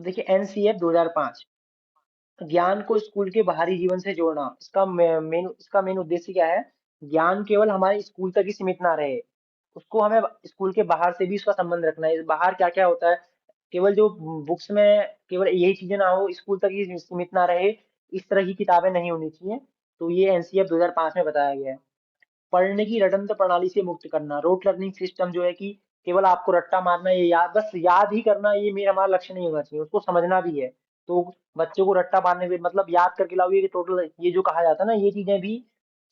तो देखिए एनसीएफ 2005, ज्ञान को स्कूल के बाहरी जीवन से जोड़ना, इसका मेन उद्देश्य क्या है? ज्ञान केवल हमारे स्कूल तक ही सीमित ना रहे, उसको हमें स्कूल के बाहर से भी उसका संबंध रखना है। बाहर क्या क्या होता है, केवल जो बुक्स में केवल यही चीजें ना हो, स्कूल तक ही सीमित ना रहे, इस तरह की किताबें नहीं होनी चाहिए। तो ये एनसीएफ 2005 में बताया गया है। पढ़ने की रटंत्र प्रणाली से मुक्त करना, रोट लर्निंग सिस्टम जो है कि केवल आपको रट्टा मारना, ये याद, बस याद ही करना, ये मेरा हमारा लक्ष्य नहीं होना चाहिए, उसको समझना भी है। तो बच्चों को रट्टा मारने के मतलब याद करके लाओ, ये टोटल ये जो कहा जाता है ना, ये चीजें भी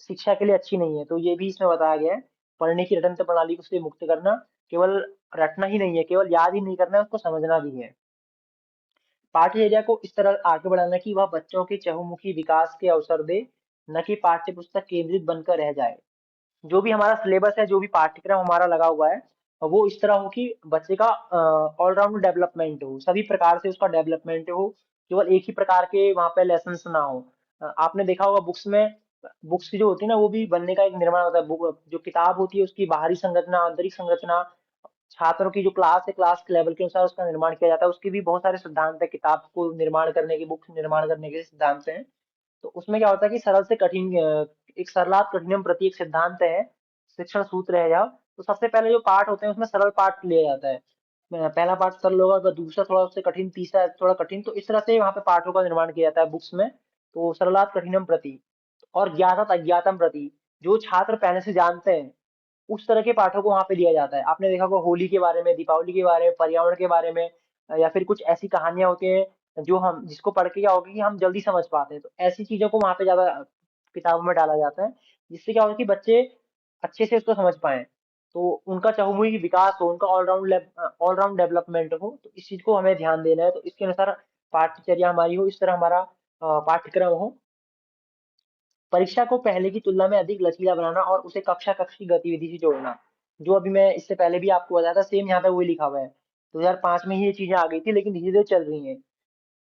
शिक्षा के लिए अच्छी नहीं है। तो ये भी इसमें बताया गया है, पढ़ने की रटंत्र प्रणाली को से मुक्त करना, केवल रटना ही नहीं है, केवल याद ही नहीं करना है, उसको समझना भी है। पाठ्यचर्या को इस तरह आगे बढ़ाना कि वह बच्चों के चहुमुखी विकास के अवसर दे, न कि पाठ्य पुस्तक केंद्रित बनकर रह जाए। जो भी हमारा सिलेबस है, जो भी पाठ्यक्रम हमारा लगा हुआ है, वो इस तरह हो कि बच्चे का ऑलराउंड डेवलपमेंट हो, सभी प्रकार से उसका डेवलपमेंट हो, केवल एक ही प्रकार के वहाँ पे लेसन ना हो। आपने देखा होगा बुक्स की जो होती है ना, वो भी बनने का एक निर्माण होता है। बुक जो किताब होती है, उसकी बाहरी संरचना, आंतरिक संरचना, छात्रों की जो क्लास है, क्लास के लेवल के अनुसार उसका निर्माण किया जाता है। उसके भी बहुत सारे सिद्धांत है, किताब को निर्माण करने के, बुक्स निर्माण करने के सिद्धांत हैं। तो उसमें क्या होता है कि सरल से कठिन, एक सरलात कठिनम प्रति एक सिद्धांत है, शिक्षण सूत्र है यह। तो सबसे पहले जो पाठ होते हैं उसमें सरल पाठ लिया जाता है। पहला पाठ सरल होगा, फिर दूसरा थोड़ा उससे कठिन, तीसरा थोड़ा कठिन, तो इस तरह से वहाँ पे पाठों का निर्माण किया जाता है बुक्स में। तो सरलात कठिनम प्रति और ज्ञातत अज्ञातम प्रति, जो छात्र पहले से जानते हैं उस तरह के पाठों को वहाँ पे दिया जाता है। आपने देखा होगा होली के बारे में, दीपावली के बारे में, पर्यावरण के बारे में, या फिर कुछ ऐसी कहानियां होती हैं जो हम जिसको पढ़ के क्या होगा कि हम जल्दी समझ पाते हैं। तो ऐसी चीजों को वहाँ पे ज्यादा किताबों में डाला जाता है, जिससे क्या होगा कि बच्चे अच्छे से उसको समझ पाए, तो उनका चहुमुखी विकास हो, उनका ऑलराउंड डेवलपमेंट हो। तो इस चीज को हमें ध्यान देना है। तो इसके अनुसार पाठ्यचर्या हमारी हो, इस तरह हमारा पाठ्यक्रम हो। परीक्षा को पहले की तुलना में अधिक लचीला बनाना और उसे कक्षा कक्ष की गतिविधि से जोड़ना, जो अभी मैं इससे पहले भी आपको बताया था, सेम यहाँ पे वही लिखा हुआ है। 2005 में ही ये चीजें आ गई थी, लेकिन धीरे धीरे चल रही हैं।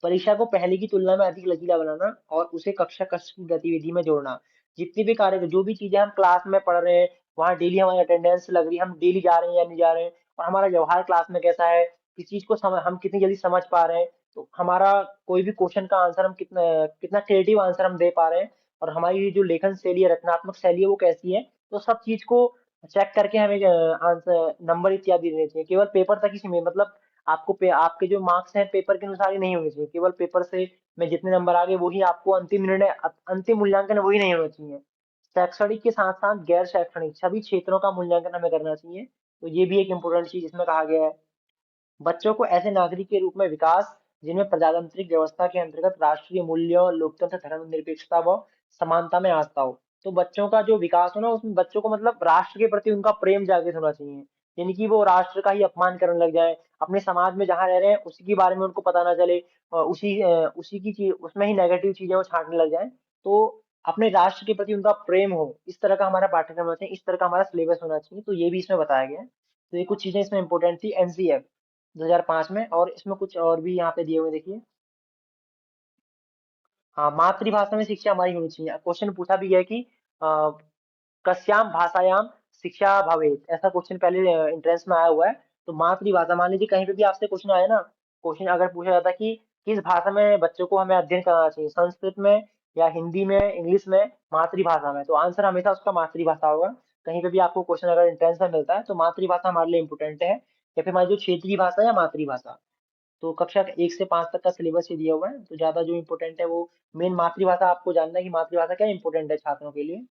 परीक्षा को पहले की तुलना में अधिक लचीला बनाना और उसे कक्षा कक्ष की गतिविधि में जोड़ना। जितने भी कार्य, जो भी चीजें हम क्लास में पढ़ रहे हैं, वहाँ डेली हमारी अटेंडेंस लग रही है, हम डेली जा रहे हैं या नहीं जा रहे हैं, और हमारा व्यवहार क्लास में कैसा है, किस चीज को हम कितनी जल्दी समझ पा रहे हैं, तो हमारा कोई भी क्वेश्चन का आंसर हम कितना कितना क्रिएटिव आंसर हम दे पा रहे हैं, और हमारी जो लेखन शैली है, रचनात्मक शैली है, वो कैसी है। तो सब चीज को चेक करके हमें आंसर, नंबर इत्यादि देने चाहिए। केवल पेपर तक ही सीमित, मतलब आपके जो मार्क्स हैं पेपर के अनुसार ही नहीं होने चाहिए, केवल पेपर से में जितने नंबर आ गए वही आपको अंतिम निर्णय, अंतिम मूल्यांकन वही नहीं होना चाहिए। शैक्षणिक के साथ साथ गैर शैक्षणिक सभी क्षेत्रों का मूल्यांकन हमें करना चाहिए। तो ये भी एक इम्पोर्टेंट चीज इसमें कहा गया है। बच्चों को ऐसे नागरिक के रूप में विकास, जिनमें प्रजातांत्रिक व्यवस्था के अंतर्गत राष्ट्रीय मूल्यों, लोकतंत्र, धर्मनिरपेक्षता व समानता में आस्था हो। तो बच्चों का जो विकास हो ना, उसमें बच्चों को मतलब राष्ट्र के प्रति उनका प्रेम जागृत होना चाहिए, यानी कि वो राष्ट्र का ही अपमान करने लग जाए, अपने समाज में जहाँ रह रहे हैं उसी के बारे में उनको पता ना चले, और उसी की चीज उसमें ही नेगेटिव चीजें वो छांटने लग जाए। तो अपने राष्ट्र के प्रति उनका प्रेम हो, इस तरह का हमारा पाठ्यक्रम होना चाहिए, इस तरह का हमारा सिलेबस होना चाहिए। तो ये भी इसमें बताया गया है। तो ये कुछ चीजें इसमें इंपॉर्टेंट थी एनसीएफ 2005 में। और इसमें कुछ और भी यहाँ पे दिए हुए देखिए। हाँ, मातृभाषा में शिक्षा हमारी होनी चाहिए। क्वेश्चन पूछा भी गया है कि अ, कस्याम भाषायाम शिक्षा भवेत, ऐसा क्वेश्चन पहले एंट्रेंस में आया हुआ है। तो मातृभाषा, मान लीजिए कहीं पे भी आपसे क्वेश्चन आया ना, क्वेश्चन अगर पूछा जाता है कि किस भाषा में बच्चों को हमें अध्ययन करना चाहिए, संस्कृत में या हिंदी में, इंग्लिश में, मातृभाषा में, तो आंसर हमेशा उसका मातृभाषा होगा। कहीं पे भी आपको क्वेश्चन अगर एंट्रेंस में मिलता है तो मातृभाषा हमारे लिए इंपोर्टेंट है, या फिर हमारी जो क्षेत्रीय भाषा या मातृभाषा। तो कक्षा 1 से 5 तक का सिलेबस ये दिया हुआ है। तो ज्यादा जो इम्पोर्टेंट है वो मेन मातृभाषा, आपको जानना है कि मातृभाषा क्या इम्पोर्टेंट है छात्रों के लिए।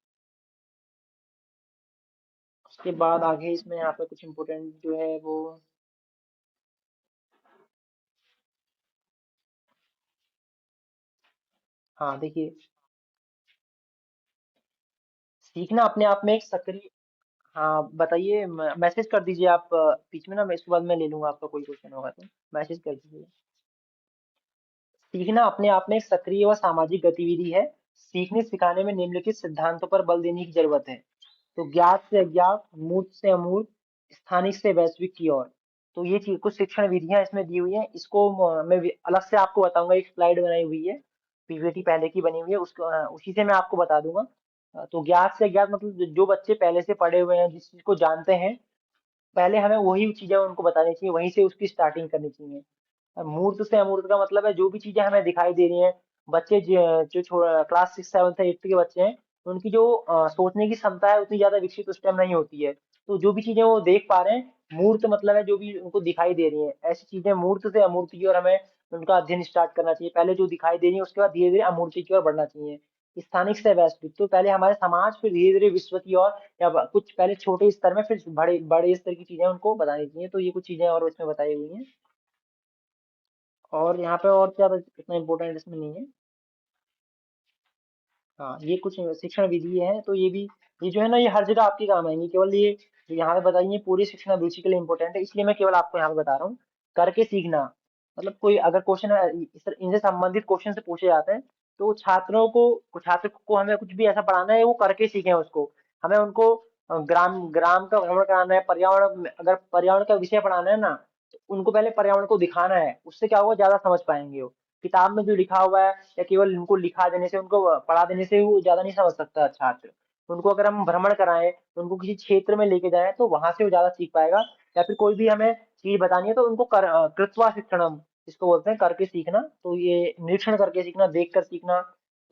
उसके बाद आगे इसमें यहाँ पे कुछ इम्पोर्टेंट जो है वो, हाँ देखिए, सीखना अपने आप में एक सक्रिय, हाँ बताइए, मैसेज कर दीजिए आप बीच में ना, मैं इसके बाद मैं ले लूंगा, आपका कोई क्वेश्चन होगा तो मैसेज कर दीजिए। सीखना अपने आप में एक सक्रिय व सामाजिक गतिविधि है। सीखने सिखाने में निम्नलिखित सिद्धांतों पर बल देने की जरूरत है। तो ज्ञात से अज्ञात, मूर्त से अमूर्त, स्थानिक से वैश्विक की ओर। तो ये चीज कुछ शिक्षण विधियां इसमें दी हुई हैं। इसको मैं अलग से आपको बताऊंगा, एक स्लाइड बनाई हुई है, पीपीटी पहले की बनी हुई है, उसको उसी से मैं आपको बता दूंगा। तो ज्ञात से अज्ञात मतलब जो बच्चे पहले से पढ़े हुए हैं, जिस चीज को जानते हैं, पहले हमें वही चीजें उनको बतानी चाहिए, वहीं से उसकी स्टार्टिंग करनी चाहिए। मूर्त से अमूर्त का मतलब है जो भी चीजें हमें दिखाई दे रही हैं। बच्चे जो क्लास 6, 7, 8 के बच्चे हैं, उनकी जो सोचने की क्षमता है उतनी ज्यादा विकसित उस टाइम नहीं होती है। तो जो भी चीजें वो देख पा रहे हैं, मूर्त मतलब है जो भी उनको दिखाई दे रही है, ऐसी चीजें मूर्त से अमूर्त की ओर हमें उनका अध्ययन स्टार्ट करना चाहिए। पहले जो दिखाई दे रही है उसके बाद धीरे धीरे अमूर्ति की ओर बढ़ना चाहिए। स्थानिक से वैश्विक, तो पहले हमारे समाज, फिर धीरे धीरे विश्व की ओर, या कुछ पहले छोटे स्तर में, फिर बड़े बड़े स्तर की चीजें उनको बतानी चाहिए। तो ये कुछ चीजें और इसमें बताई हुई हैं। और यहाँ पे और क्या इतना इम्पोर्टेंट इसमें नहीं है। हाँ, ये कुछ शिक्षण विधि है, तो ये भी, ये जो है ना, ये हर जगह आपके काम आएंगी। केवल ये जो यहाँ पे बताइए, ये पूरी शिक्षण अभिरुचि के लिए इम्पोर्टेंट है, इसलिए मैं केवल आपको यहाँ पे बता रहा हूँ। करके सीखना, मतलब कोई अगर क्वेश्चन इनसे संबंधित क्वेश्चन से पूछे जाते हैं, तो छात्र को हमें कुछ भी ऐसा पढ़ाना है, वो करके सीखें उसको। हमें उनको ग्राम ग्राम का भ्रमण कराना है, अगर पर्यावरण का विषय पढ़ाना है ना, तो उनको पहले पर्यावरण को दिखाना है। उससे क्या होगा, ज्यादा समझ पाएंगे वो। किताब में जो लिखा हुआ है, या केवल उनको लिखा देने से, उनको पढ़ा देने से वो ज्यादा नहीं समझ सकता छात्र। उनको अगर हम भ्रमण कराएं, उनको किसी क्षेत्र में लेके जाएं, तो वहां से वो ज्यादा सीख पाएगा। या फिर कोई भी हमें चीज बतानी है, तो उनको कृत्वा शिक्षणम, इसको बोलते हैं, करके सीखना। तो ये निरीक्षण करके सीखना, देख कर सीखना,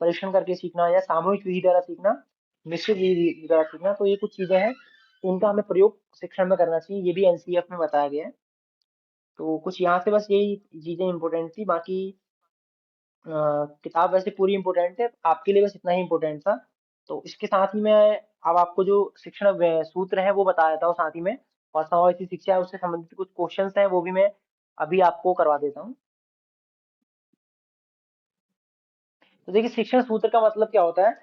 परीक्षण करके सीखना, या सामूहिक विधि द्वारा सीखना, मिश्रित विधि द्वारा सीखना। तो ये कुछ चीजें हैं, इनका हमें प्रयोग शिक्षण में करना चाहिए। ये भी एनसीईएफ में बताया गया है। तो कुछ यहाँ से बस यही चीजें इंपॉर्टेंट थी। बाकी किताब वैसे पूरी इंपॉर्टेंट है, आपके लिए बस इतना ही इंपॉर्टेंट था। तो इसके साथ ही मैं अब आपको जो शिक्षण सूत्र है वो बता देता हूँ साथ ही में। और समावेशी शिक्षा है, उससे संबंधित कुछ क्वेश्चंस हैं, वो भी मैं अभी आपको करवा देता हूँ। तो देखिए, शिक्षण सूत्र का मतलब क्या होता है,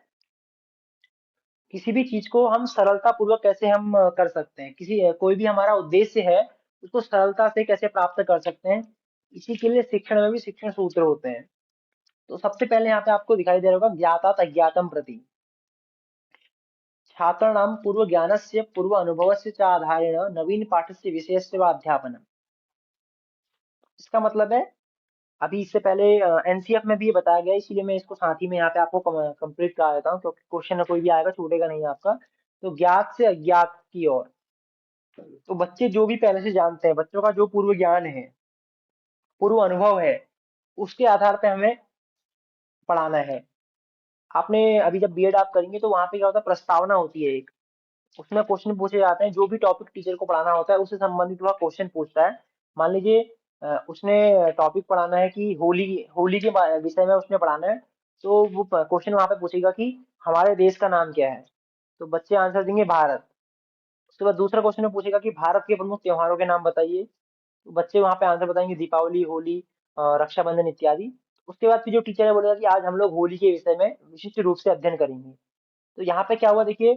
किसी भी चीज को हम सरलता पूर्वक कैसे हम कर सकते हैं, कोई भी हमारा उद्देश्य है, उसको सरलता से कैसे प्राप्त कर सकते हैं, इसी के लिए शिक्षण में भी शिक्षण सूत्र होते हैं। तो सबसे पहले यहाँ पे आपको दिखाई दे रहा होगा, ज्ञाता अज्ञातम प्रति। छात्राणां पूर्वज्ञानस्य पूर्वानुभवस्य च आधारेण नवीनपाठस्य विषयस्य वा अध्यापनम्। इसका मतलब है, अभी इससे पहले एनसीएफ में भी ये बताया गया है, इसीलिए मैं इसको साथ ही में यहाँ पे आपको कंप्लीट करा देता हूँ, क्योंकि क्वेश्चन कोई भी आएगा छूटेगा नहीं आपका। तो ज्ञात से अज्ञात की ओर, तो बच्चे जो भी पहले से जानते हैं, बच्चों का जो पूर्व ज्ञान है, पूर्व अनुभव है, उसके आधार पे हमें पढ़ाना है। आपने अभी जब बीएड आप करेंगे, तो वहां पे क्या होता है, प्रस्तावना होती है एक, उसमें क्वेश्चन पूछे जाते हैं। जो भी टॉपिक टीचर को पढ़ाना होता है, उससे संबंधित वह क्वेश्चन पूछता है। मान लीजिए उसने टॉपिक पढ़ाना है कि होली, होली के विषय में उसने पढ़ाना है, तो वो क्वेश्चन वहां पे पूछेगा कि हमारे देश का नाम क्या है, तो बच्चे आंसर देंगे भारत। उसके बाद दूसरा क्वेश्चन में पूछेगा कि भारत के प्रमुख त्योहारों के नाम बताइए, तो बच्चे वहां पे आंसर बताएंगे, दीपावली, होली, रक्षाबंधन इत्यादि। उसके बाद फिर जो टीचर है बोलेगा कि आज हम लोग होली के विषय में विशिष्ट रूप से अध्ययन करेंगे। तो यहाँ पे क्या हुआ, देखिए,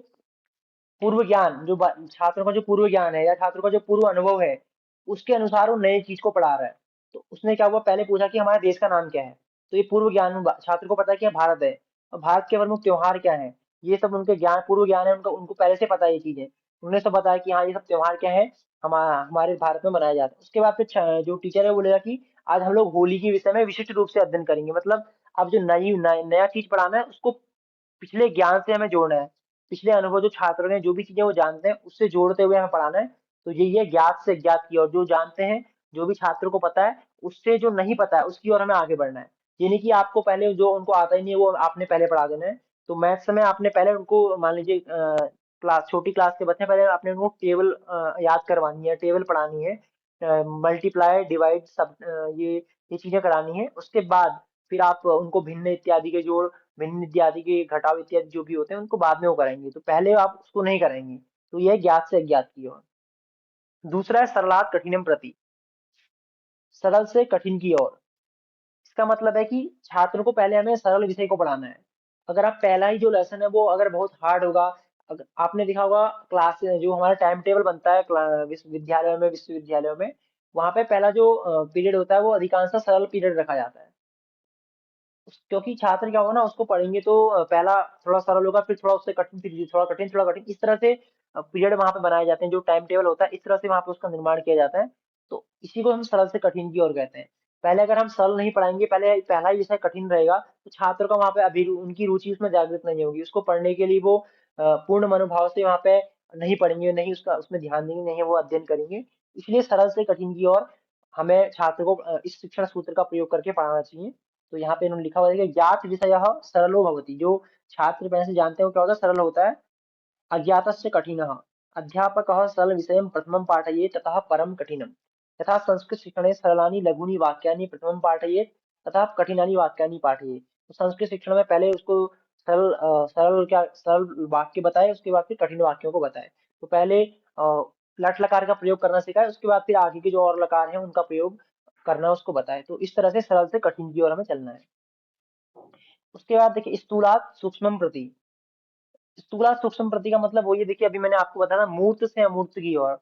पूर्व ज्ञान, छात्रों का जो पूर्व ज्ञान है, या छात्रों का जो पूर्व अनुभव है, उसके अनुसार वो नई चीज को पढ़ा रहा है। तो उसने क्या हुआ, पहले पूछा कि हमारे देश का नाम क्या है, तो ये पूर्व ज्ञान में छात्र को पता है कि यह भारत है। और भारत के प्रमुख त्योहार क्या है, ये सब उनके ज्ञान, पूर्व ज्ञान है उनका, उनको पहले से पता है ये चीजें। उन्हें सब बताया कि हाँ, ये सब त्योहार क्या है, हमारे भारत में मनाया जाता है। उसके बाद फिर जो टीचर है वो बोलेगा कि आज हम लोग होली के विषय में विशिष्ट रूप से अध्ययन करेंगे। मतलब अब जो नया चीज पढ़ाना है, उसको पिछले ज्ञान से हमें जोड़ना है। पिछले अनुभव, जो छात्रों ने जो भी चीजें वो जानते हैं, उससे जोड़ते हुए हमें पढ़ाना है। तो यही है ज्ञात से ज्ञात की ओर, जो जानते हैं, जो भी छात्र को पता है, उससे जो नहीं पता है उसकी ओर हमें आगे बढ़ना है। ये नहीं कि आपको पहले जो उनको आता ही नहीं है वो आपने पहले पढ़ा देना है। तो मैथ्स में आपने पहले उनको, मान लीजिए छोटी क्लास के बच्चे, पहले आपने उनको टेबल याद करवानी है, टेबल पढ़ानी है, मल्टीप्लाई डिवाइड सब, ये चीजें करानी है। उसके बाद फिर आप उनको भिन्न इत्यादि के जोड़, भिन्न इत्यादि के घटाव इत्यादि जो भी होते हैं, उनको बाद में वो करेंगे, तो पहले आप उसको नहीं कराएंगे। तो यह ज्ञात से अज्ञात की ओर। दूसरा है सरलात् कठिनम प्रति, सरल से कठिन की ओर। इसका मतलब है कि छात्र को पहले हमें सरल विषय को पढ़ाना है। अगर आप पहला ही जो लेसन है वो अगर बहुत हार्ड होगा, अगर आपने देखा होगा क्लास, जो हमारा टाइम टेबल बनता है विश्वविद्यालयों में, वहां पे पहला जो पीरियड होता है, वो अधिकांशतः सरल पीरियड रखा जाता है। क्योंकि छात्र क्या होगा ना, उसको पढ़ेंगे तो पहला थोड़ा सरल होगा, फिर थोड़ा उससे कठिन, फिर थोड़ा कठिन, थोड़ा कठिन, इस तरह से पीरियड वहां पे बनाए जाते हैं। जो टाइम टेबल होता है, इस तरह से वहां पे उसका निर्माण किया जाता है। तो इसी को हम सरल से कठिन की ओर कहते हैं। पहले अगर हम सरल नहीं पढ़ाएंगे, पहले पहला ही विषय कठिन रहेगा, तो छात्र का वहां पे अभी उनकी रुचि उसमें जागृत नहीं होगी, उसको पढ़ने के लिए वो पूर्ण मनोभाव से वहां पे नहीं पढ़ेंगे, नहीं उसका उसमें ध्यान देंगे, नहीं वो अध्ययन करेंगे। इसलिए सरल से कठिन की ओर हमें छात्र को इस शिक्षण सूत्र का प्रयोग करके पढ़ाना चाहिए। तो यहाँ पे इन्होंने लिखा हुआ है कि ज्ञात विषय सरलो भवति, जो छात्र पहले से जानते हो क्या होता है, सरल होता है। अज्ञातस्य कठिनः, अध्यापकः सरलविषयं प्रथमं पाठयेत् ततः परं कठिनम्। यथा संस्कृतशिक्षणे सरलानि लघूनि वाक्यानि प्रथमं पाठयेत् ततः कठिनानि वाक्यानि पाठयेत्। तो संस्कृत शिक्षण में पहले उसको सरल वाक्य बताए, उसके बाद फिर कठिन वाक्यों को बताए। तो पहले लट लकार का प्रयोग करना सिखाए, उसके बाद फिर आगे के जो और लकार हैं उनका प्रयोग करना उसको बताए। तो इस तरह से सरल से कठिन की ओर हमें चलना है। उसके बाद देखिए स्थूलात् सूक्ष्मं प्रति। स्थूला सूक्ष्म प्रति का मतलब वही है, देखिए अभी मैंने आपको बताया ना, मूर्त से अमूर्त की ओर,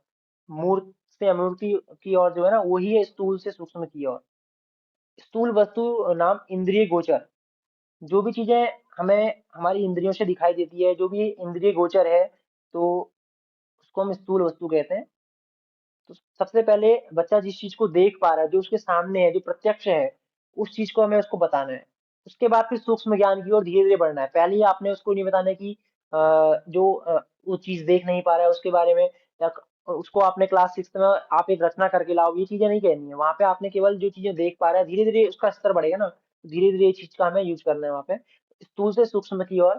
मूर्त से अमूर्ति की ओर जो है ना, वही है स्थूल से सूक्ष्म की ओर। स्थूल वस्तु नाम इंद्रिय गोचर, जो भी चीजें हमें हमारी इंद्रियों से दिखाई देती है, जो भी इंद्रिय गोचर है, तो उसको हम स्थूल वस्तु कहते हैं। तो सबसे पहले बच्चा जिस चीज को देख पा रहा है, जो उसके सामने है, जो प्रत्यक्ष है, उस चीज को हमें उसको बताना है। उसके बाद फिर सूक्ष्म ज्ञान की ओर धीरे धीरे बढ़ना है। पहले ही आपने उसको नहीं बताना है कि वो चीज देख नहीं पा रहा है उसके बारे में, या उसको आपने क्लास सिक्स में आप एक रचना करके लाओ, ये चीजें नहीं कहनी है। वहां पे आपने केवल जो चीजें देख पा रहा है, धीरे धीरे उसका स्तर बढ़ेगा ना, धीरे धीरे ये चीज का हमें यूज करना है वहां पे। स्थूल से सूक्ष्म की ओर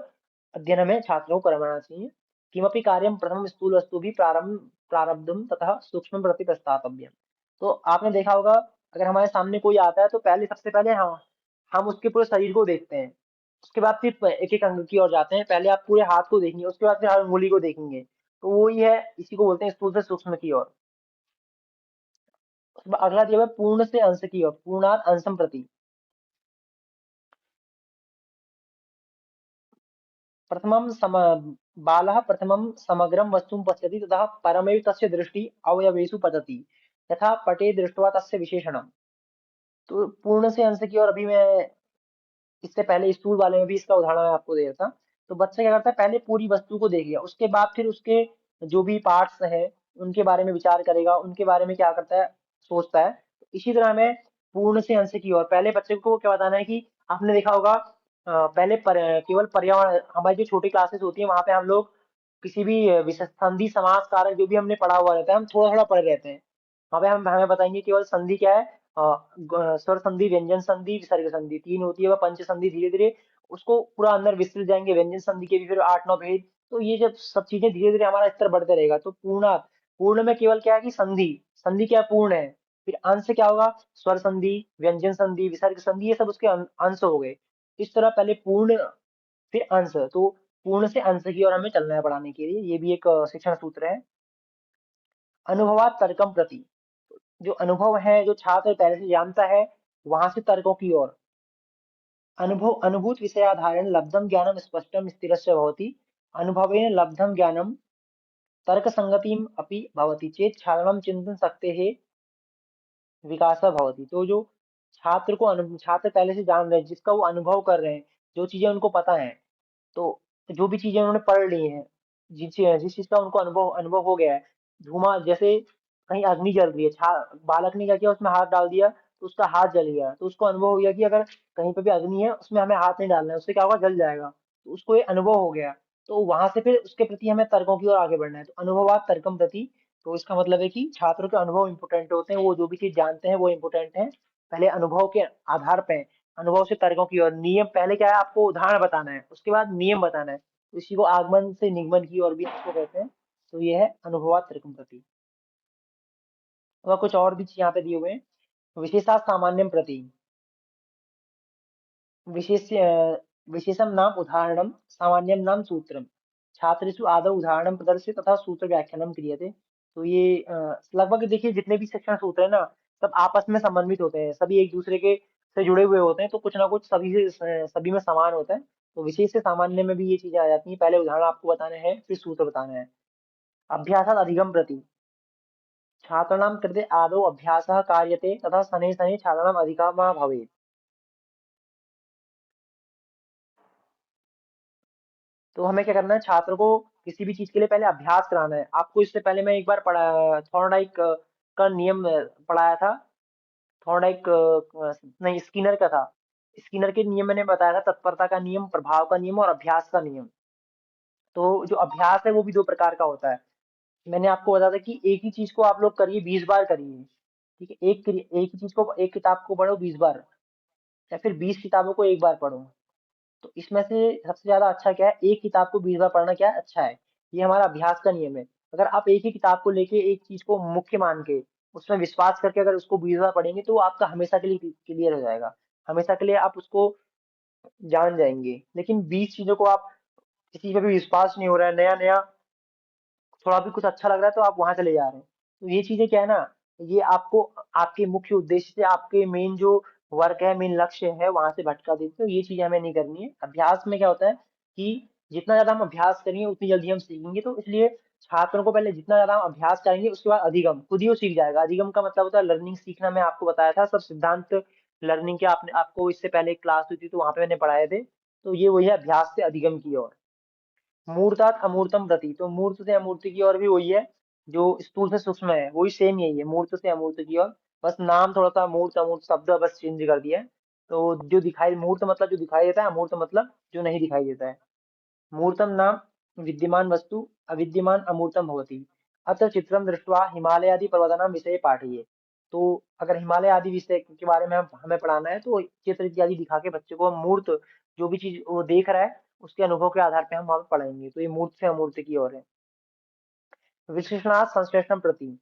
अध्ययन हमें छात्रों को करवाना चाहिए। किमपि कार्यम प्रथम स्थूल वस्तु भी प्रारब्धम तथा सूक्ष्म प्रति प्रस्तातव्यम। तो आपने देखा होगा, अगर हमारे सामने कोई आता है तो पहले सबसे पहले हम उसके पूरे शरीर को देखते हैं। उसके बाद फिर एक एक अंग की ओर जाते हैं। पहले आप पूरे हाथ को देखेंगे, उसके बाद फिर हर उंगली को देखेंगे। तो वो ही है, इसी को बोलते हैं स्थूल से सूक्ष्म की ओर। उसके बाद अगला दिया हुआ है पूर्ण से अंश की ओर, पूर्णात अंशम प्रति। प्रथमं बालः प्रथमं समग्रं वस्तुं पश्यति, ततः परमेव तस्य दृष्टि अवयवेषु पतति, यथा पटे दृष्ट्वा तस्य विशेषणम्। तो पूर्ण से अंश की ओर अभी मैं इससे पहले स्कूल वाले में भी इसका उदाहरण मैं आपको दे रहा था। तो बच्चा क्या करता है, पहले पूरी वस्तु को देख लिया, उसके बाद फिर उसके जो भी पार्ट्स हैं उनके बारे में विचार करेगा, उनके बारे में क्या करता है, सोचता है। तो इसी तरह हमें पूर्ण से अंश की ओर पहले बच्चे को क्या बताना है कि आपने देखा होगा पहले केवल पर्यावरण, हमारी जो छोटी क्लासेस होती है वहां पे हम लोग किसी भी विशेष संधि समास कारक जो भी हमने पढ़ा हुआ रहता है, हम थोड़ा थोड़ा पढ़ रहते हैं। वहां पे हम हमें बताएंगे केवल संधि क्या है, स्वर संधि, व्यंजन संधि, विसर्ग संधि, तीन होती है, वह पंच संधि। धीरे धीरे उसको पूरा अंदर विस्तृत जाएंगे, व्यंजन संधि के भी फिर आठ नौ भेद। तो ये जब सब चीजें धीरे धीरे हमारा स्तर बढ़ते रहेगा। तो पूर्ण, पूर्ण में केवल क्या है कि संधि, संधि क्या है, पूर्ण है। फिर अंश क्या होगा, स्वर संधि, व्यंजन संधि, विसर्ग संधि, ये सब उसके अंश हो गए। इस तरह पहले पूर्ण फिर अंश। तो पूर्ण से अंश की ओर हमें चलना है पढ़ाने के लिए, ये भी एक शिक्षण सूत्र है। अनुभवात तर्कम प्रति, जो अनुभव है, जो छात्र पहले से जानता है, वहां से तर्कों की ओर। अनुभव अनुभूत विषयाधारेण लब्धं ज्ञानं स्पष्टं स्थिरस्य भवति, अनुभवेन लब्धं ज्ञानं तर्कसंगतिम् अपि भवति चेत् छात्रणं चिन्तनशक्तेः विकासः भवति। तो जो छात्र को छात्र पहले से जान रहे हैं, जिसका वो अनुभव कर रहे हैं, जो चीजें उनको पता है, तो जो भी चीजें उन्होंने पढ़ ली हैं, जिस चीज का उनको अनुभव अनुभव हो गया है, धुआं जैसे कहीं अग्नि जल रही है, बालक ने क्या किया, उसमें हाथ डाल दिया तो उसका हाथ जल गया, तो उसको अनुभव हो गया कि अगर कहीं पे भी अग्नि है उसमें हमें हाथ नहीं डालना है, उससे क्या होगा, जल जाएगा। तो उसको ये अनुभव हो गया। तो वहां से फिर उसके प्रति हमें तर्कों की ओर आगे बढ़ना है। तो अनुभवात तर्कम प्रति, तो इसका मतलब है कि छात्रों के अनुभव इंपोर्टेंट होते हैं, वो जो भी चीज जानते हैं वो इंपोर्टेंट है। पहले अनुभव के आधार पे, अनुभव से तर्कों की ओर। नियम पहले क्या है, आपको उदाहरण बताना है, उसके बाद नियम बताना है। तो इसी को आगमन से निगमन की ओर भी इसको कहते हैं। तो ये है अनुभवात तर्कम प्रति। और कुछ और भी यहाँ पे दिए हुए हैं। विशेषा सामान्यम प्रति, विशेष्य विशेषम नाम उदाहरणम, सामान्यम नाम सूत्रम, छात्रेषु आदौ उदाहरणम प्रदर्शित तथा सूत्र व्याख्यानम क्रियते। तो ये लगभग देखिए जितने भी शिक्षण सूत्र है ना, सब आपस में समन्वित होते हैं, सभी एक दूसरे के से जुड़े हुए होते हैं। तो कुछ ना कुछ सभी में समान होता है। तो विशेष से सामान्य में भी ये चीजें आ जाती हैं, पहले उदाहरण आपको बताने हैं फिर सूत्र बताना है। अभ्यासात अधिगम प्रति, छात्राणां कृते आदौ अभ्यासः कार्यते तथा शनैः शनैः छात्राणाम् अधिगमः भवेत्। तो हमें क्या करना है, छात्र को किसी भी चीज के लिए पहले अभ्यास कराना है। आपको इससे पहले मैं एक बार पढ़ा, थॉर्नडाइक का नियम पढ़ाया था। थॉर्नडाइक नहीं, स्किनर का था। स्किनर के नियम मैंने बताया था, तत्परता का नियम, प्रभाव का नियम और अभ्यास का नियम। तो जो अभ्यास है वो भी दो प्रकार का होता है। मैंने आपको बताया था कि एक ही चीज को आप लोग करिए, 20 बार करिए। ठीक है, एक ही चीज को, एक किताब को पढ़ो 20 बार, या फिर 20 किताबों को एक बार पढ़ो। तो इसमें से सबसे ज्यादा अच्छा क्या है, एक किताब को 20 बार पढ़ना क्या है, अच्छा है। ये हमारा अभ्यास का नियम है। अगर आप एक ही किताब को लेके, एक चीज को मुख्य मान के, उसमें विश्वास करके अगर उसको 20 बार पढ़ेंगे, तो वो आपका हमेशा के लिए क्लियर हो जाएगा। हमेशा के लिए आप उसको जान जाएंगे। लेकिन 20 चीजों को आप, किसी पे भी विश्वास नहीं हो रहा है, नया नया थोड़ा भी कुछ अच्छा लग रहा है, तो आप वहां चले जा रहे हैं। तो ये चीजें क्या है ना, ये आपको आपके मुख्य उद्देश्य से, आपके मेन जो वर्क है, मेन लक्ष्य है, वहां से भटका देते हैं। तो ये चीजें हमें नहीं करनी है। अभ्यास में क्या होता है कि जितना ज्यादा हम अभ्यास करेंगे, उतनी जल्दी हम सीखेंगे। तो इसलिए छात्रों को पहले जितना ज्यादा हम अभ्यास करेंगे, उसके बाद अधिगम खुद ही वो सीख जाएगा। अधिगम का मतलब होता है लर्निंग, सीखना। मैं आपको बताया था सब सिद्धांत लर्निंग के, आपने आपको इससे पहले एक क्लास हुई थी, तो वहां पे मैंने पढ़ाए थे। तो ये वही है, अभ्यास से अधिगम की ओर। मूर्तात् अमूर्तम प्रति, तो मूर्त से अमूर्त की ओर भी वही है, जो स्थूल से सूक्ष्म है, वही सेम यही है, मूर्त से अमूर्त की ओर। बस नाम थोड़ा सा मूर्त अमूर्त शब्द बस चेंज कर दिया है। तो जो दिखाई, मूर्त मतलब जो दिखाई देता है, अमूर्त मतलब जो नहीं दिखाई देता है। मूर्तम नाम विद्यमान वस्तु, अविद्यमान अमूर्तम भवति। अत्र चित्रम दृष्ट्वा हिमालयादि पर्वतानां विषये पाठिये। तो अगर हिमालय आदि विषय के बारे में हमें पढ़ाना है, तो चित्र इत्यादि दिखा के बच्चे को हम मूर्त, जो भी चीज वो देख रहा है, उसके अनुभव के आधार पे हम वहां पे पढ़ाएंगे। तो ये मूर्त से अमूर्त की ओर है। विशेषणात् संश्लेषण प्रति,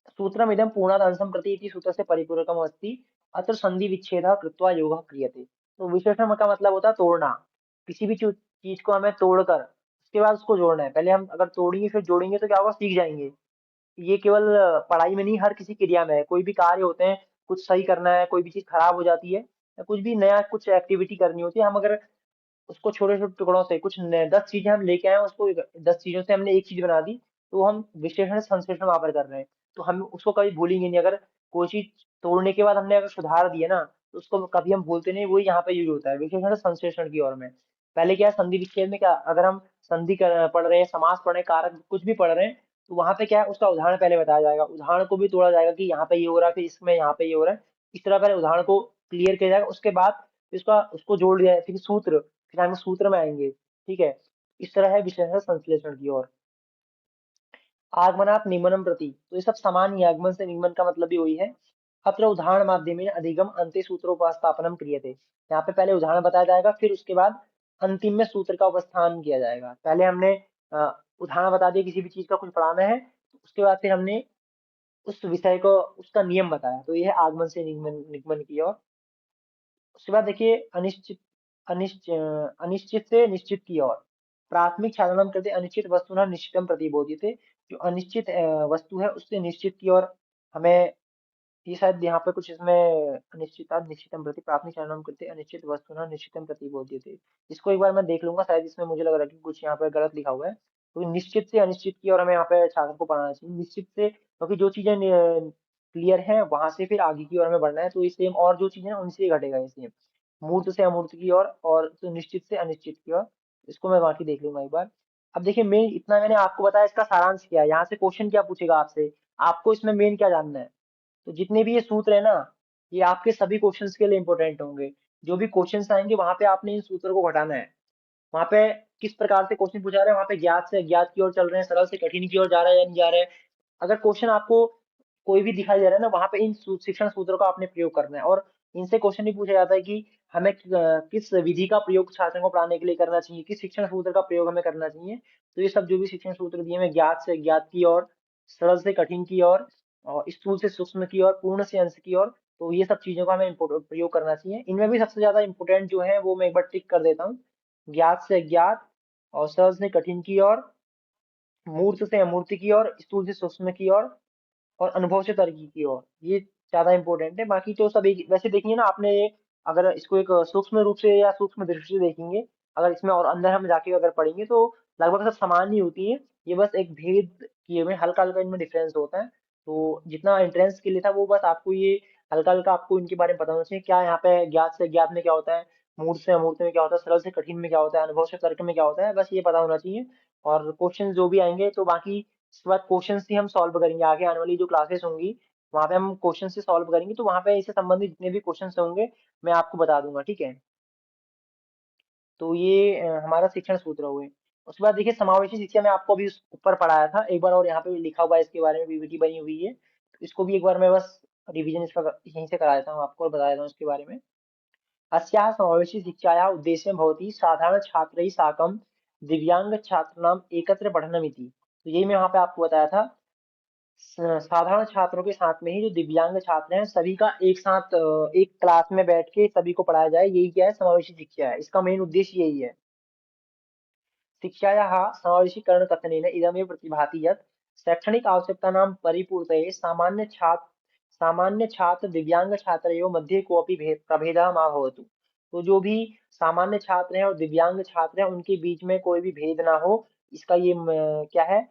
सूत्रमिदं पूर्णात् अंशं प्रति इति सूत्रस्य परिपूरकम् अस्ति। अत्र संधि विच्छेदः कृत्वा योगः क्रियते। तो विशेषण का मतलब होता है तोड़ना। किसी भी चीज को हमें तोड़कर उसके बाद उसको जोड़ना है। पहले हम अगर तोड़ेंगे फिर जोड़ेंगे, तो क्या होगा, सीख जाएंगे। ये केवल पढ़ाई में नहीं, हर किसी क्रिया में है। कोई भी कार्य होते हैं, कुछ सही करना है, कोई भी चीज खराब हो जाती है, या कुछ भी नया कुछ एक्टिविटी करनी होती है, हम अगर उसको छोटे छोटे टुकड़ों से, कुछ 10 चीजें हम लेके आए, उसको 10 चीजों से हमने एक चीज बना दी, तो हम विश्लेषण संश्लेषण वहां पर कर रहे हैं। तो हम उसको कभी भूलेंगे नहीं। अगर कोई चीज तोड़ने के बाद हमने अगर सुधार दिया ना, तो उसको कभी हम भूलते नहीं। वही यहाँ पे यूज होता है विश्लेषण संश्लेषण की ओर में। पहले क्या है, संधि विच्छेद में क्या, अगर हम संधि पढ़ रहे हैं, समास पढ़ रहे हैं, कारक कुछ भी पढ़ रहे हैं, तो वहां पे क्या है, उसका उदाहरण पहले बताया जाएगा। उदाहरण को भी तोड़ा जाएगा कि यहाँ पे ये हो रहा है, फिर इसमें यहाँ पे ये हो रहा है। इस तरह पहले उदाहरण को क्लियर किया जाएगा, उसके बाद इसका उसको जोड़ दिया जाए, फिर सूत्र, फिर हम सूत्र में आएंगे। ठीक है, इस तरह है विश्लेषण संश्लेषण की ओर। आगमनात् निगमनम प्रति, तो ये सब समान ही है। आगमन से निगमन का मतलब भी वही है। अत्र उदाहरण माध्यमेन अधिगम अन्ते सूत्रोपस्थापनम क्रियते। यहाँ पे पहले उदाहरण बताया जाएगा, फिर उसके बाद अंतिम में सूत्र का उपस्थान किया जाएगा। पहले हमने उदाहरण बता दिया, किसी भी चीज का कुछ पढ़ाना है, उसके बाद फिर हमने उस विषय को, उसका नियम बताया। तो ये है आगमन से निगमन, निगमन की ओर। उसके बाद देखिए अनिश्चित से निश्चित की ओर। प्राथमिक छाननम करते अनिश्चित वस्तुना निश्चितम प्रतिबोधिते। जो अनिश्चित वस्तु है, उससे निश्चित की ओर हमें, ये शायद यहाँ पे कुछ इसमें अनिश्चिता निश्चितम प्रति, प्राथमिक छाननम करते अनिश्चित वस्तुना निश्चितम प्रतिबोधिते। इसको एक बार मैं देख लूंगा, शायद इसमें मुझे लग रहा है कि कुछ यहाँ पे गलत लिखा हुआ है। तो निश्चित से अनिश्चित की ओर हमें यहाँ पे छात्र को पढ़ाना चाहिए। निश्चित से, क्योंकि जो चीजें क्लियर है, वहां से फिर आगे की ओर हमें बढ़ना है। तो ये सेम, और जो चीजें हैं उनसे ही घटेगा ये सेम। मूर्त से अमूर्त की ओर, और तो निश्चित से अनिश्चित की ओर। इसको मैं बाकी देख लूंगा एक बार। अब देखिए, मेन इतना मैंने आपको बताया, इसका सारांश क्या है, यहाँ से क्वेश्चन क्या पूछेगा आपसे, आपको इसमें मेन क्या जानना है। तो जितने भी ये सूत्र है ना, ये आपके सभी क्वेश्चंस के लिए इंपॉर्टेंट होंगे। जो भी क्वेश्चंस आएंगे, वहां पे आपने इन सूत्रों को घटाना है। वहां पे किस प्रकार से क्वेश्चन पूछा रहे हैं, वहां पे ज्ञात से अज्ञात की ओर चल रहे हैं, सरल से कठिन की ओर जा रहा है या नहीं जा रहा है। अगर क्वेश्चन आपको कोई भी दिखाई दे रहा है ना, वहां पे इन शिक्षण सूत्रों का आपने प्रयोग करना है। और इनसे क्वेश्चन भी पूछा जाता है कि हमें किस विधि का प्रयोग छात्रों को पढ़ाने के लिए करना चाहिए, किस शिक्षण सूत्र का प्रयोग हमें करना चाहिए। तो ये सब जो भी शिक्षण सूत्र दिए हैं, ज्ञात से अज्ञात की ओर, सरल से कठिन की ओर, और स्थूल से सूक्ष्म की ओर, पूर्ण से अंश की ओर। तो ये सब चीजों का हमें प्रयोग करना चाहिए। इनमें भी सबसे ज्यादा इंपोर्टेंट जो है, वो मैं एक बार टिक कर देता हूँ। ज्ञात से अज्ञात, और सरल से कठिन की ओर, मूर्त से अमूर्त की ओर, स्थूल से सूक्ष्म की ओर, और अनुभव से तरक्की की ओर। ये ज्यादा इंपॉर्टेंट है। बाकी तो सब एक, वैसे देखिए ना आपने, अगर इसको एक सूक्ष्म रूप से या सूक्ष्म दृष्टि से देखेंगे, अगर इसमें और अंदर हम जाके अगर पढ़ेंगे, तो लगभग सब समान ही होती है। ये बस एक भेद किए हुए, हल्का हल्का इनमें डिफरेंस होता है। तो जितना एंट्रेंस के लिए था, वो बस आपको ये हल्का हल्का आपको इनके बारे में पता होना चाहिए। क्या यहाँ पे ज्ञात से अज्ञात में क्या होता है, मूर्त से अमूर्त में क्या होता है, सरल से कठिन में क्या होता है, अनुभव से तर्क में क्या होता है, बस ये पता होना चाहिए। और क्वेश्चन जो भी आएंगे, तो बाकी इसके बाद क्वेश्चन ही हम सॉल्व करेंगे। आगे आने वाली जो क्लासेस होंगी, वहां पे हम क्वेश्चन से सॉल्व करेंगे। तो वहां पे इससे संबंधित जितने भी क्वेश्चन होंगे, मैं आपको बता दूंगा। ठीक है, तो ये हमारा शिक्षण सूत्र हुए। उसके बाद देखिए समावेशी शिक्षा में आपको अभी ऊपर पढ़ाया था एक बार, और यहाँ पे भी लिखा हुआ है इसके बारे में, पीपीटी बनी हुई है, तो इसको भी एक बार मैं बस रिवीजन इसका यहीं से करा देता हूँ आपको और बता देता हूँ इसके बारे में। अस्याः समावेशी शिक्षायाः उद्देश्यं भवति साधारणछात्रैः साकं दिव्यांगछात्राणाम् एकत्र पठनमिति। तो यही मैं वहाँ पे आपको बताया था, साधारण छात्रों के साथ में ही जो दिव्यांग छात्र हैं सभी का एक साथ एक क्लास में बैठ के सभी को पढ़ाया जाए, यही क्या है, समावेशी शिक्षा है, इसका मेन उद्देश्य यही है। शिक्षायाः समावेशीकरणकथनेन इदमेव प्रतिभाति यत् शैक्षणिक आवश्यकतानां परिपूर्तये सामान्य छात्र दिव्यांग छात्रयोः मध्ये कोऽपि प्रभेदः मा भवतु। तो जो भी सामान्य छात्र हैं और दिव्यांग छात्र हैं उनके बीच में कोई भी भेद ना हो, इसका ये क्या है,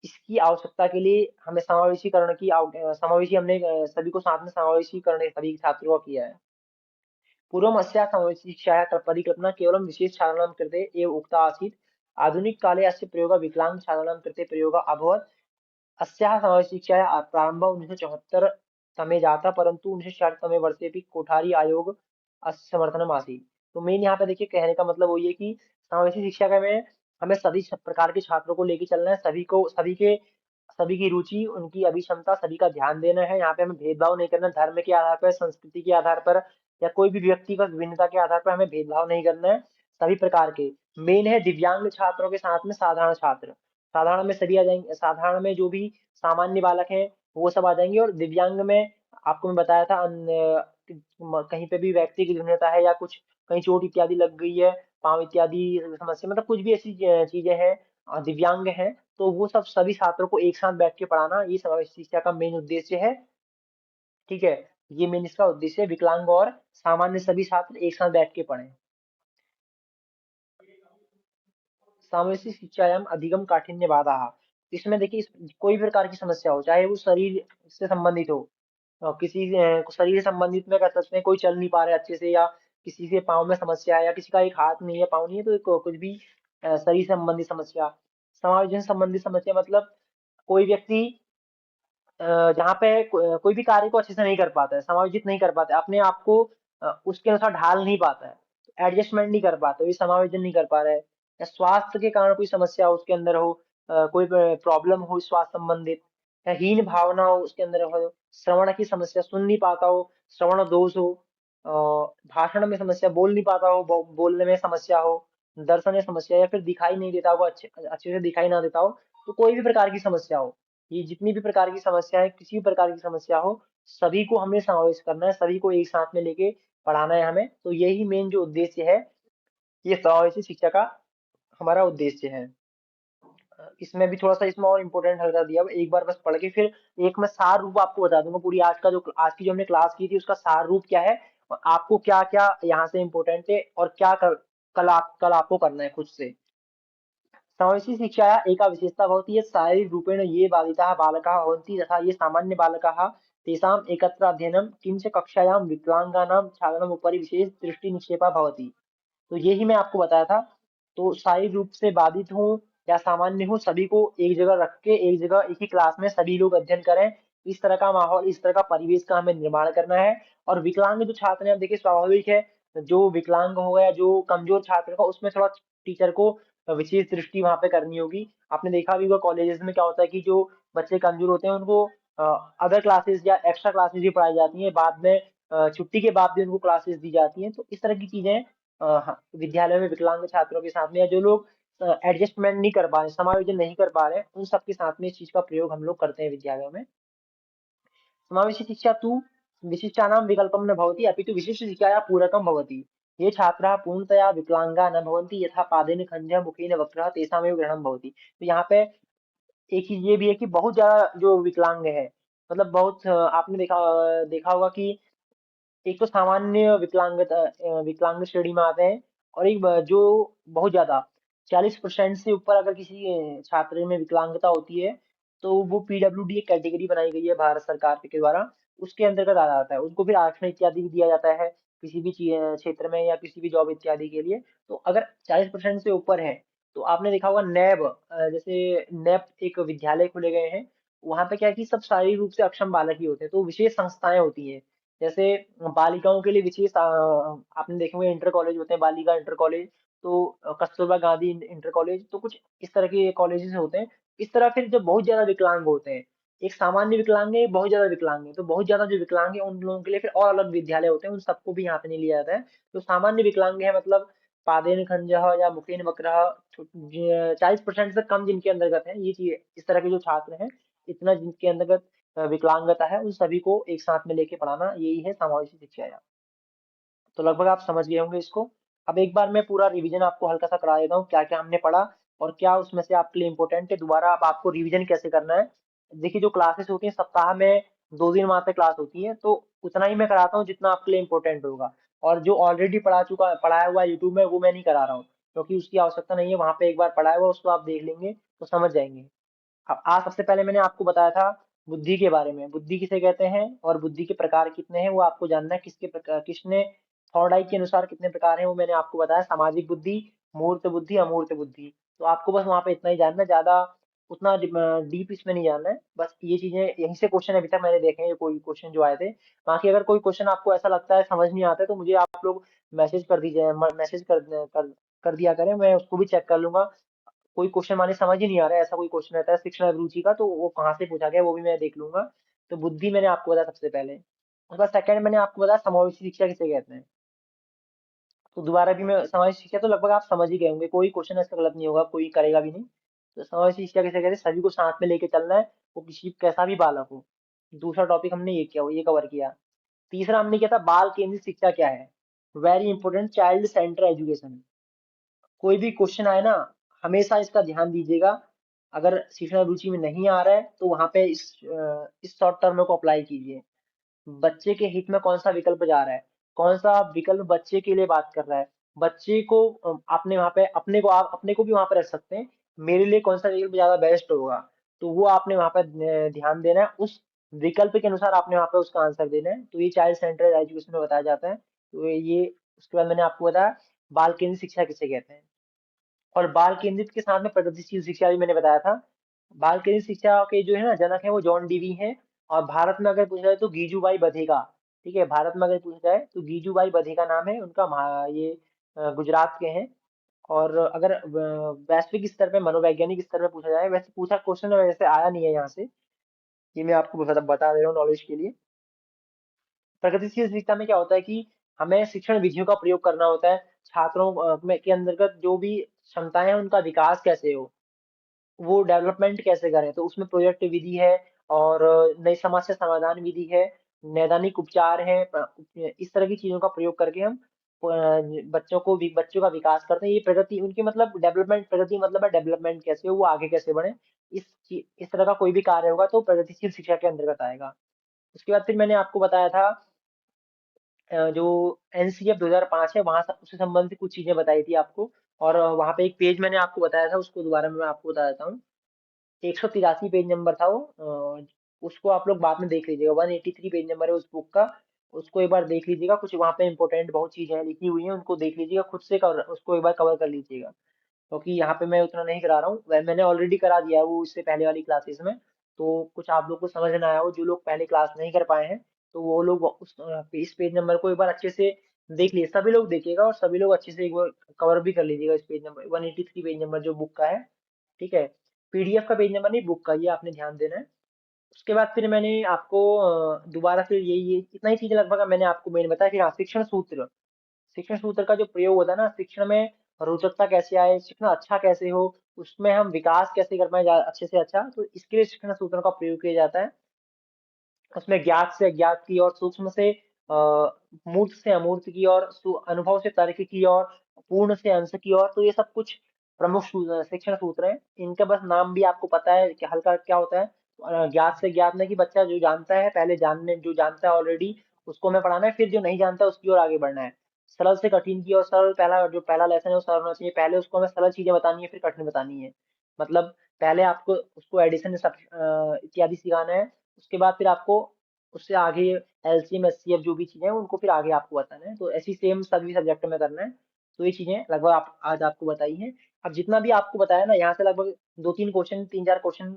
इसकी आवश्यकता के लिए हमें समावेशीकरण की समावेशी हमने सभी को साथ में समावेशीकरण सभी छात्रों का किया है। पूर्वमस्याः समशिक्षायाः परिकल्पना केवलं विशेषछात्राणां कृते एव उक्ता आसीत्। आधुनिककाले अस्य प्रयोगः विकलाङ्गछात्राणां कृते प्रयोगः अभवत्। अस्याः समशिक्षायाः प्रारम्भः 1974 तमे जातः, परन्तु 1966 तमे वर्षेऽपि कोठारी आयोग अस्य समर्थनम् आसीत्। तो मेन यहाँ पे देखिए कहने का मतलब वही है कि समावेशी शिक्षा का में हमें सभी प्रकार के छात्रों को लेके चलना है, सभी की रुचि, उनकी अभिक्षमता, सभी का ध्यान देना है। यहाँ पे हमें भेदभाव नहीं करना, धर्म के आधार पर, संस्कृति के आधार पर या कोई भी व्यक्तिगत भिन्नता के आधार पर हमें भेदभाव नहीं करना है। सभी प्रकार के मेन है दिव्यांग छात्रों के साथ में साधारण छात्र, साधारण में सभी आ जाएंगे, साधारण में जो भी सामान्य बालक हैं वो सब आ जाएंगे, और दिव्यांग में आपको मैं बताया था कहीं पे भी व्यक्ति की भिन्नता है या कुछ कहीं चोट इत्यादि लग गई है, पाँव इत्यादि समस्या, मतलब कुछ भी ऐसी चीजें हैं, दिव्यांग हैं, तो वो सब सभी छात्रों को एक साथ बैठ के पढ़ाना ये समावेशी शिक्षा का मेन उद्देश्य है। ठीक है, ये मेन इसका उद्देश्य है, विकलांग और सामान्य सभी छात्र एक साथ बैठ के पढ़ें। सामवेशी शिक्षायाम अधिगम काठिन्य बाधाः। इसमें देखिए कोई भी प्रकार की समस्या हो, चाहे वो शरीर से संबंधित हो, किसी शरीर से संबंधित में कर सकते हैं, कोई चल नहीं पा रहा है अच्छे से, या किसी के पाँव में समस्या है, या किसी का एक हाथ नहीं है, पाँव नहीं है, तो कुछ भी शरीर संबंधी समस्या, समायोजन संबंधी समस्या, मतलब कोई व्यक्ति जहाँ पे कोई भी कार्य को अच्छे से नहीं कर पाता है, समायोजित नहीं कर पाता है, अपने आप को उसके अनुसार ढाल नहीं पाता है, एडजस्टमेंट नहीं कर पाता, ये समायोजन नहीं कर पा रहा है, या स्वास्थ्य के कारण कोई समस्या हो उसके अंदर हो, कोई प्रॉब्लम हो स्वास्थ्य संबंधित, या हीन भावना हो उसके अंदर हो, श्रवण की समस्या, सुन नहीं पाता हो, श्रवण दोष हो, अ, भाषण में समस्या, बोल नहीं पाता हो, बोलने में समस्या हो, दर्शन में समस्या, या फिर दिखाई नहीं देता हो, अच्छे अच्छे से दिखाई ना देता हो, तो कोई भी प्रकार की समस्या हो, ये जितनी भी प्रकार की समस्या है, किसी भी प्रकार की समस्या हो, सभी को हमें समावेश करना है, सभी को एक साथ में लेके पढ़ाना है हमें, तो यही मेन जो उद्देश्य है, ये समावेशी शिक्षा का हमारा उद्देश्य है। इसमें भी थोड़ा सा इसमें और इम्पोर्टेंट हल्का दिया हुआ है, एक बार बस पढ़ के फिर एक मैं सार रूप आपको बता दूंगा, पूरी आज की जो हमने क्लास की थी उसका सार रूप क्या है, और आपको क्या क्या यहाँ से इम्पोर्टेंट है, और क्या कल आपको करना है खुद से। समावेशी शिक्षायाः एका विशेषता भवति यत् शारीरिकरूपेण ये बाधिताः बालकाः भवन्ति तथा ये सामान्यबालकाः तेषाम् एकत्र अध्ययनं किञ्च कक्षायां विकलाङ्गानां छात्राणाम् उपरि विशेष दृष्टिनिक्षेपः भवति। तो यही मैं आपको बताया था, तो शारीरिक रूप से बाधित हो या सामान्य हो, सभी को एक जगह रख के एक जगह एक ही क्लास में सभी लोग अध्ययन करें, इस तरह का माहौल, इस तरह का परिवेश का हमें निर्माण करना है। और विकलांग जो छात्र हैं, अब देखिए स्वाभाविक है, जो विकलांग हो गया, जो कमजोर छात्र का, उसमें थोड़ा टीचर को विशेष दृष्टि वहां पे करनी होगी। आपने देखा भी होगा कॉलेजेस में क्या होता है कि जो बच्चे कमजोर होते हैं उनको अदर क्लासेस या एक्स्ट्रा क्लासेस भी पढ़ाई जाती हैं, बाद में छुट्टी के बाद भी उनको क्लासेस दी जाती हैं, तो इस तरह की चीजें हाँ, विद्यालय में विकलांग छात्रों के साथ में, या जो लोग एडजस्टमेंट नहीं कर पा रहे, समायोजन नहीं कर पा रहे, उन सबके साथ में इस चीज का प्रयोग हम लोग करते हैं विद्यालयों में। समावेशी शिक्षा तु विशिष्टानां विकल्पं न भवति अपितु विशिष्टशिक्षाया पूरकं भवति। ये छात्राः पूर्णतया विकलांगाः न भवन्ति यथा पादेन खञ्जः मुखेन वक्रः तेषामेव ग्रहणं भवति। तो यहाँ पे एक चीज ये भी है कि बहुत ज्यादा जो विकलांग है, मतलब बहुत आपने देखा होगा कि एक तो सामान्य विकलांग श्रेणी में आते हैं, और एक जो बहुत ज्यादा 40% से ऊपर अगर किसी छात्र में विकलांगता होती है, तो वो पीडब्ल्यूडी एक कैटेगरी बनाई गई है भारत सरकार के द्वारा, उसके अंतर्गत आ जाता है, उनको फिर आरक्षण इत्यादि भी दिया जाता है किसी भी क्षेत्र में या किसी भी जॉब इत्यादि के लिए। तो अगर 40% से ऊपर है, तो आपने देखा होगा नैब, जैसे नैब एक विद्यालय खोले गए हैं, वहां पे क्या है कि सब शारीरिक रूप से अक्षम बालक ही होते हैं, तो विशेष संस्थाएं होती हैं, जैसे बालिकाओं के लिए विशेष आपने देखे होंगे इंटर कॉलेज होते हैं, बालिका इंटर कॉलेज, तो कस्तूरबा गांधी इंटर कॉलेज, तो कुछ इस तरह के कॉलेजेस होते हैं। इस तरह फिर जब बहुत ज्यादा विकलांग होते हैं, एक सामान्य विकलांग है, एक बहुत ज्यादा विकलांग है, तो बहुत ज्यादा जो विकलांग है उन लोगों के लिए फिर और अलग विद्यालय होते हैं, उन सबको भी यहाँ पे नहीं लिया जाता है। तो सामान्य विकलांग है मतलब पादेन खंजह या मुखीन बकरा, 40% से कम जिनके अंतर्गत है ये चीज, इस तरह के जो छात्र हैं, इतना जिनके अंतर्गत विकलांगता है, उन सभी को एक साथ में लेके पढ़ाना, यही है समावेशी शिक्षा। तो लगभग आप समझ गए होंगे इसको। अब एक बार मैं पूरा रिवीजन आपको हल्का सा करा देता हूँ, क्या क्या हमने पढ़ा और क्या उसमें से आपके लिए इंपॉर्टेंट है। दोबारा अब आपको रिवीजन कैसे करना है, देखिए जो क्लासेस होती हैं सप्ताह में 2 दिन मात्र क्लास होती है, तो उतना ही मैं कराता हूँ जितना आपके लिए इंपॉर्टेंट होगा। और जो ऑलरेडी पढ़ाया हुआ है यूट्यूब में, वो मैं नहीं करा रहा हूँ, क्योंकि उसकी आवश्यकता नहीं है। वहां पे एक बार पढ़ाया हुआ उसको आप देख लेंगे तो समझ जाएंगे। अब आज सबसे पहले मैंने आपको बताया था बुद्धि के बारे में, बुद्धि किसे कहते हैं और बुद्धि के प्रकार कितने हैं वो आपको जानना है। किसके प्रकार, किसने थॉर्डाइक के अनुसार कितने प्रकार हैं वो मैंने आपको बताया। सामाजिक बुद्धि, मूर्त बुद्धि, अमूर्त बुद्धि। तो आपको बस वहां पे इतना ही जानना है, ज्यादा उतना डीप इसमें नहीं जानना है। बस ये चीजें, यहीं से क्वेश्चन अभी तक मैंने देखे हैं, ये कोई क्वेश्चन जो आए थे। बाकी अगर कोई क्वेश्चन आपको ऐसा लगता है समझ नहीं आता है, तो मुझे आप लोग मैसेज कर दीजिए, मैसेज कर दिया करें, मैं उसको भी चेक कर लूंगा। कोई क्वेश्चन माने समझ ही नहीं आ रहा है, ऐसा कोई क्वेश्चन रहता है शिक्षण अभिरुचि का, तो वो कहाँ से पूछा गया वो भी मैं देख लूंगा। तो बुद्धि मैंने आपको बताया सबसे पहले। उसके बाद सेकंड मैंने आपको बताया समावेशी शिक्षा किसे कहते हैं। तो दोबारा भी मैं, समावेशी शिक्षा तो लगभग आप समझ ही गए होंगे, कोई क्वेश्चन ऐसा गलत नहीं होगा, कोई करेगा भी नहीं। तो समावेशी शिक्षा किसे कहते हैं, सभी को साथ में लेके चलना है, वो किसी कैसा भी बालक हो। दूसरा टॉपिक हमने ये किया, ये कवर किया। तीसरा हमने किया था बाल केंद्रित शिक्षा क्या है, very important, child centre education. कोई भी क्वेश्चन आए ना, हमेशा इसका ध्यान दीजिएगा। अगर शिक्षण रुचि में नहीं आ रहा है तो वहां पे इस शॉर्ट टर्म को अप्लाई कीजिए। बच्चे के हित में कौन सा विकल्प जा रहा है, कौन सा विकल्प बच्चे के लिए बात कर रहा है, बच्चे को आपने वहां पे अपने को, आप अपने को भी वहां पे रख सकते हैं, मेरे लिए कौन सा विकल्प ज्यादा बेस्ट होगा। तो वो आपने वहां पे ध्यान देना है, उस विकल्प के अनुसार आपने वहां पे उसका आंसर देना है। तो ये चाइल्ड सेंटर्ड एजुकेशन में बताया जाता है। तो ये, उसके बाद मैंने आपको बताया बाल केंद्रित शिक्षा किसे कहते हैं। और बाल केंद्रित के साथ में प्रगतिशील शिक्षा भी मैंने बताया था। बाल केंद्रित शिक्षा के जो है ना जनक है वो जॉन डीवी हैं। और भारत में अगर पूछा जाए तो गीजूबाई बधेगा। ठीक है, भारत में अगर पूछा जाए तो गीजूबाई बधेगा नाम है उनका। ये गुजरात के हैं। और अगर वैश्विक स्तर पे, मनोवैज्ञानिक स्तर पे पूछा जाए, वैसे पूछा क्वेश्चन वैसे आया नहीं है यहाँ से, ये मैं आपको बता दे रहा हूँ नॉलेज के लिए। प्रगतिशील शिक्षा में क्या होता है कि हमें शिक्षण विधियों का प्रयोग करना होता है, छात्रों में के अंतर्गत जो भी क्षमताएं हैं उनका विकास कैसे हो, वो डेवलपमेंट कैसे करें। तो उसमें प्रोजेक्ट विधि है, और नई समस्या समाधान विधि है, नैदानिक उपचार है। इस तरह की चीजों का प्रयोग करके हम बच्चों का विकास करते हैं। ये प्रगति उनकी मतलब डेवलपमेंट, प्रगति मतलब है डेवलपमेंट कैसे हो, वो आगे कैसे बढ़े। इस तरह का कोई भी कार्य होगा तो प्रगतिशील शिक्षा के अंतर्गत आएगा। उसके बाद फिर मैंने आपको बताया था जो एनसीएफ 2005 है, वहां से उससे संबंधित कुछ चीजें बताई थी आपको। और वहां पे एक पेज मैंने आपको बताया था, उसको दोबारा मैं आपको बता देता हूँ। 183 पेज नंबर था वो। उसको आप लोग बाद में देख लीजिएगा, 183 पेज नंबर है उस बुक का। उसको एक बार देख लीजिएगा, कुछ वहाँ पे इंपॉर्टेंट बहुत चीजें हैं लिखी हुई हैं, उनको देख लीजिएगा खुद से, कवर उसको एक बार कवर कर लीजिएगा। क्योंकि यहाँ पे मैं उतना नहीं करा रहा हूँ, मैंने ऑलरेडी करा दिया है वो इससे पहले वाली क्लासेस में। तो कुछ आप लोग को समझ ना आया हो, जो लोग पहले क्लास नहीं कर पाए हैं, तो वो लोग इस पेज नंबर को एक बार अच्छे से देख लीजिए। सभी लोग देखिएगा और सभी लोग अच्छे से एक बार कवर भी कर लीजिएगा इस पेज नंबर 183 पेज नंबर जो बुक का है। ठीक है, पीडीएफ का पेज नंबर नहीं, बुक का, ये आपने ध्यान देना है। उसके बाद फिर मैंने आपको दोबारा फिर यही ये इतना ही चीज लगभग मैंने आपको मेन बताया। फिर हाँ, शिक्षण सूत्र, शिक्षण सूत्र का जो प्रयोग होता है ना, शिक्षण में रोचकता कैसे आए, शिक्षण अच्छा कैसे हो, उसमें हम विकास कैसे कर पाए अच्छे से अच्छा, तो इसके लिए शिक्षण सूत्रों का प्रयोग किया जाता है। उसमें ज्ञात से अज्ञात की, और सूक्ष्म से मूर्त से अमूर्त की, और अनुभव से तर्क की, और पूर्ण से अंश की, और तो ये सब कुछ प्रमुख शिक्षण सूत्र हैं। इनका बस नाम भी आपको पता है कि हल्का क्या होता है। ज्ञात से ज्ञात में कि बच्चा जो जानता है पहले, जानने जो जानता है ऑलरेडी उसको हमें पढ़ाना है, फिर जो नहीं जानता है उसकी ओर आगे बढ़ना है। सरल से कठिन की, और सरल, पहला जो पहला लेसन है वो सरल होना चाहिए, पहले उसको हमें सरल चीजें बतानी है फिर कठिन बतानी है। मतलब पहले आपको उसको एडिशन इत्यादि सिखाना है, उसके बाद फिर आपको उससे आगे एलसीएम एचसीएफ जो भी चीजें हैं उनको फिर आगे आपको बताना है। तो ऐसी सेम सभी सब्जेक्ट में करना है। तो ये चीजें लगभग आप आज आपको बताई हैं। अब जितना भी आपको बताया ना, यहाँ से लगभग 2-3 क्वेश्चन, 3-4 क्वेश्चन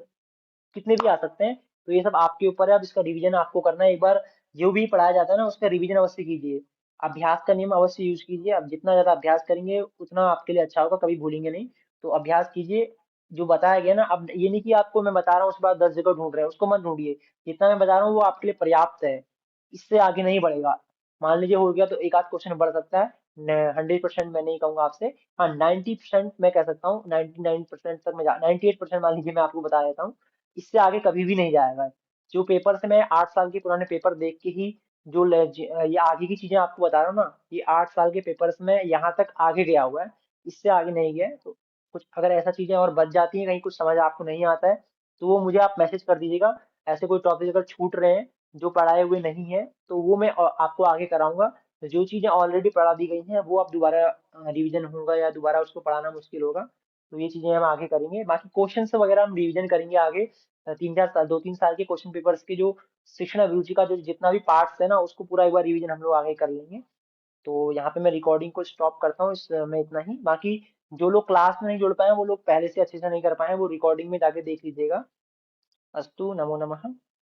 कितने भी आ सकते हैं। तो ये सब आपके ऊपर है, अब इसका रिवीजन आपको करना है। एक बार जो भी पढ़ाया जाता है ना उसका रिवीजन अवश्य कीजिए। अभ्यास का नियम अवश्य यूज कीजिए। अब जितना ज्यादा अभ्यास करेंगे उतना आपके लिए अच्छा होगा, कभी भूलेंगे नहीं। तो अभ्यास कीजिए जो बताया गया ना। अब ये नहीं कि आपको मैं बता रहा हूँ उसके बाद 10 जगह ढूंढ रहे हैं, उसको मत ढूंढिए। जितना मैं बता रहा हूँ वो आपके लिए पर्याप्त है, इससे आगे नहीं बढ़ेगा। मान लीजिए हो गया तो एक आध क्वेश्चन बढ़ सकता है। 100% मैं नहीं कहूंगा आपसे, हाँ 90% मैं कह सकता हूँ। 99% तक मैं 98% मान लीजिए मैं आपको बता देता हूँ। इससे आगे कभी भी नहीं जाएगा। जो पेपर से मैं 8 साल के पुराने पेपर देख के ही ये आगे की चीजें आपको बता रहा हूँ ना, ये 8 साल के पेपर्स में यहाँ तक आगे गया हुआ है, इससे आगे नहीं गया है। तो कुछ अगर ऐसा चीजें और बच जाती हैं, कहीं कुछ समझ आपको नहीं आता है, तो वो मुझे आप मैसेज कर दीजिएगा। ऐसे कोई टॉपिक अगर छूट रहे हैं जो पढ़ाए हुए नहीं है, तो वो मैं आपको आगे कराऊंगा। तो जो चीजें ऑलरेडी पढ़ा दी गई हैं वो अब दोबारा रिवीजन होगा या दोबारा उसको पढ़ाना मुश्किल होगा। तो ये चीजें हम आगे करेंगे। बाकी क्वेश्चन वगैरह हम रिवीजन करेंगे आगे। 3-4 साल, 2-3 साल के क्वेश्चन पेपर्स के जो शिक्षण अभिरुचि का जो जितना भी पार्ट्स है ना, उसको पूरा एक बार रिवीजन हम लोग आगे कर लेंगे। तो यहाँ पे मैं रिकॉर्डिंग को स्टॉप करता हूँ इसमें, इतना ही। बाकी जो लोग क्लास में नहीं जुड़ पाए हैं, वो लोग पहले से अच्छे से नहीं कर पाए हैं, वो रिकॉर्डिंग में जाके देख लीजिएगा। अस्तु, नमो नमः।